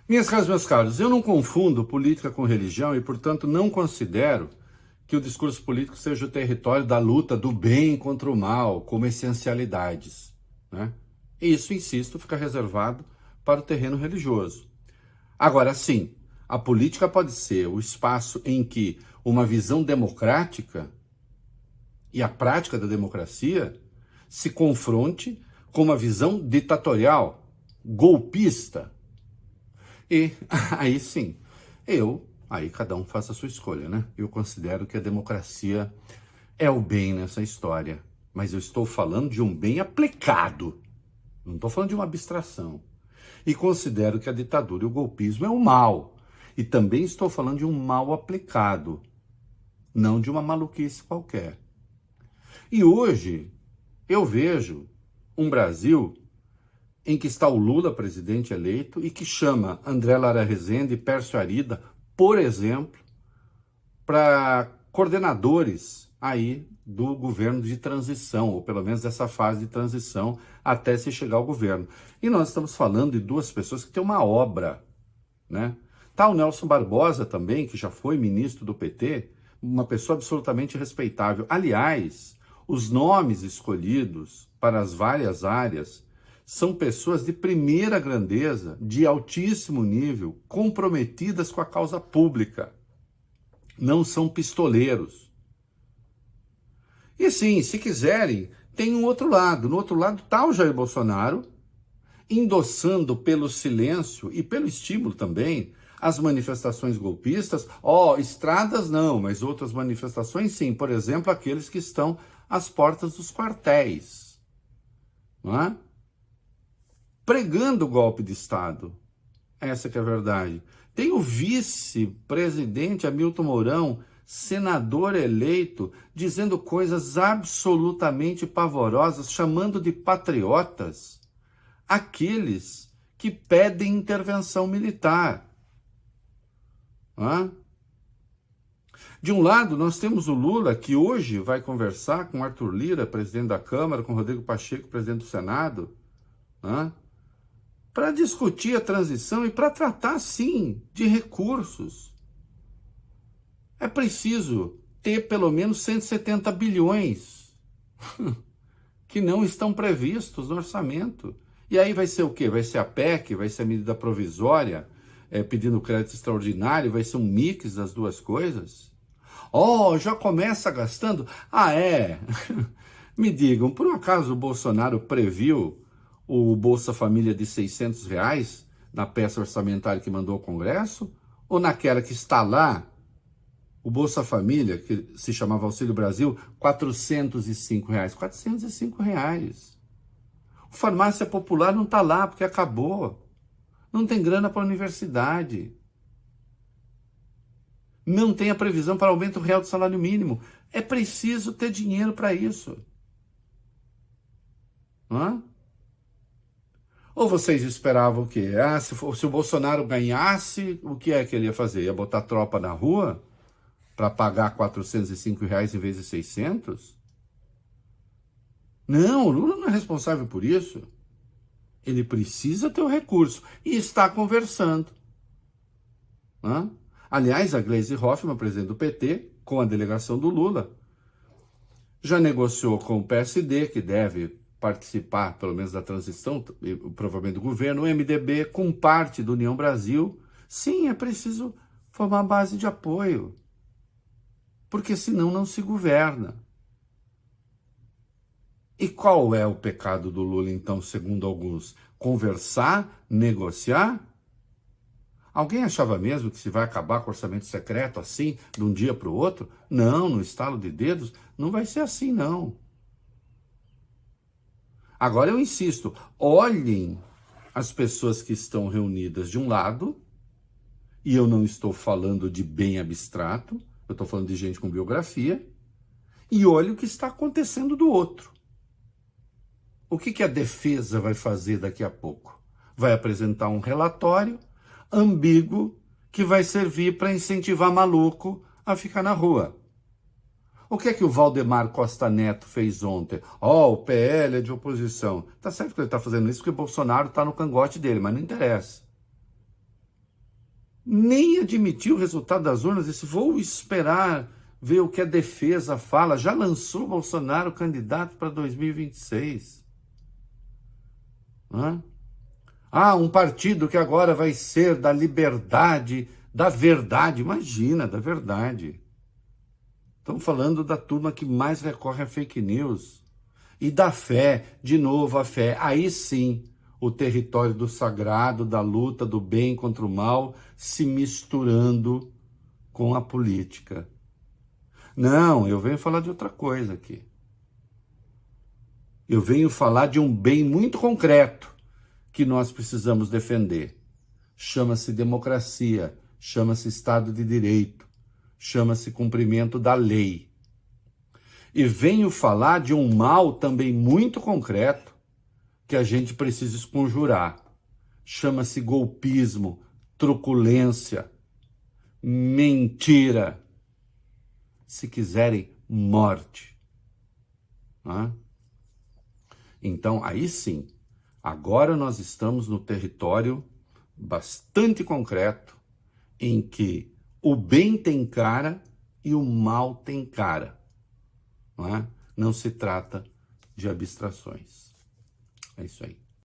Minhas caras, meus caros, eu não confundo política com religião e, portanto, não considero que o discurso político seja o território da luta do bem contra o mal, como essencialidades, né? E isso, insisto, fica reservado para o terreno religioso. Agora, sim, a política pode ser o espaço em que uma visão democrática e a prática da democracia se confronte com uma visão ditatorial, golpista. E aí sim, aí cada um faça a sua escolha, né? Eu considero que a democracia é o bem nessa história, mas eu estou falando de um bem aplicado, não estou falando de uma abstração. E considero que a ditadura e o golpismo é o mal, e também estou falando de um mal aplicado, não de uma maluquice qualquer. E hoje eu vejo um Brasil em que está o Lula, presidente eleito, e que chama André Lara Rezende e Pércio Arida, por exemplo, para coordenadores aí do governo de transição, ou pelo menos dessa fase de transição até se chegar ao governo. E nós estamos falando de duas pessoas que têm uma obra, né? Tá o Nelson Barbosa também, que já foi ministro do PT, uma pessoa absolutamente respeitável. Aliás, os nomes escolhidos para as várias áreas são pessoas de primeira grandeza, de altíssimo nível, comprometidas com a causa pública. Não são pistoleiros. E sim, se quiserem, tem um outro lado. No outro lado está o Jair Bolsonaro, endossando pelo silêncio e pelo estímulo também as manifestações golpistas. Estradas não, mas outras manifestações sim. Por exemplo, aqueles que estão às portas dos quartéis, não é? Pregando o golpe de Estado. Essa que é a verdade. Tem o vice-presidente Hamilton Mourão, senador eleito, dizendo coisas absolutamente pavorosas, chamando de patriotas aqueles que pedem intervenção militar. De um lado, nós temos o Lula, que hoje vai conversar com Arthur Lira, presidente da Câmara, com Rodrigo Pacheco, presidente do Senado, para discutir a transição e para tratar, sim, de recursos. É preciso ter pelo menos 170 bilhões que não estão previstos no orçamento. E aí vai ser o quê? Vai ser a PEC? Vai ser a medida provisória pedindo crédito extraordinário? Vai ser um mix das duas coisas? Já começa gastando? Me digam, por um acaso o Bolsonaro previu o Bolsa Família de R$ 600 na peça orçamentária que mandou ao Congresso? Ou naquela que está lá, o Bolsa Família, que se chamava Auxílio Brasil, R$ 405? R$ 405. O Farmácia Popular não está lá porque acabou. Não tem grana para a universidade. Não tem a previsão para aumento real do salário mínimo. É preciso ter dinheiro para isso. Ou vocês esperavam o quê? Se o Bolsonaro ganhasse, o que é que ele ia fazer? Ia botar tropa na rua para pagar R$ 405 em vez de 600? Não, o Lula não é responsável por isso. Ele precisa ter o recurso e está conversando. Aliás, a Gleisi Hoffmann, presidente do PT, com a delegação do Lula, já negociou com o PSD, que deve participar, pelo menos da transição, provavelmente do governo, o MDB, com parte do União Brasil. Sim, é preciso formar base de apoio, porque senão não se governa. E qual é o pecado do Lula, então, segundo alguns? Conversar, negociar? Alguém achava mesmo que se vai acabar com o orçamento secreto assim, de um dia para o outro? Não, no estalo de dedos, não vai ser assim, não. Agora eu insisto, olhem as pessoas que estão reunidas de um lado, e eu não estou falando de bem abstrato, eu estou falando de gente com biografia, e olhem o que está acontecendo do outro. O que a defesa vai fazer daqui a pouco? Vai apresentar um relatório ambíguo que vai servir para incentivar maluco a ficar na rua. O que é que o Valdemar Costa Neto fez ontem? O PL é de oposição. Tá certo que ele está fazendo isso porque o Bolsonaro está no cangote dele, mas não interessa. nem admitiu o resultado das urnas, disse, vou esperar ver o que a defesa fala, já lançou Bolsonaro candidato para 2026. Não é? Um partido que agora vai ser da liberdade, da verdade. Imagina, da verdade. Estamos falando da turma que mais recorre a fake news. E da fé, de novo a fé. Aí sim, o território do sagrado, da luta, do bem contra o mal, se misturando com a política. Não, eu venho falar de outra coisa aqui. Eu venho falar de um bem muito concreto que nós precisamos defender. Chama-se democracia, chama-se Estado de Direito, chama-se cumprimento da lei. E venho falar de um mal também muito concreto que a gente precisa esconjurar. Chama-se golpismo, truculência, mentira. Se quiserem, morte. Então, aí sim, agora nós estamos no território bastante concreto em que o bem tem cara e o mal tem cara. Não se trata de abstrações. É isso aí.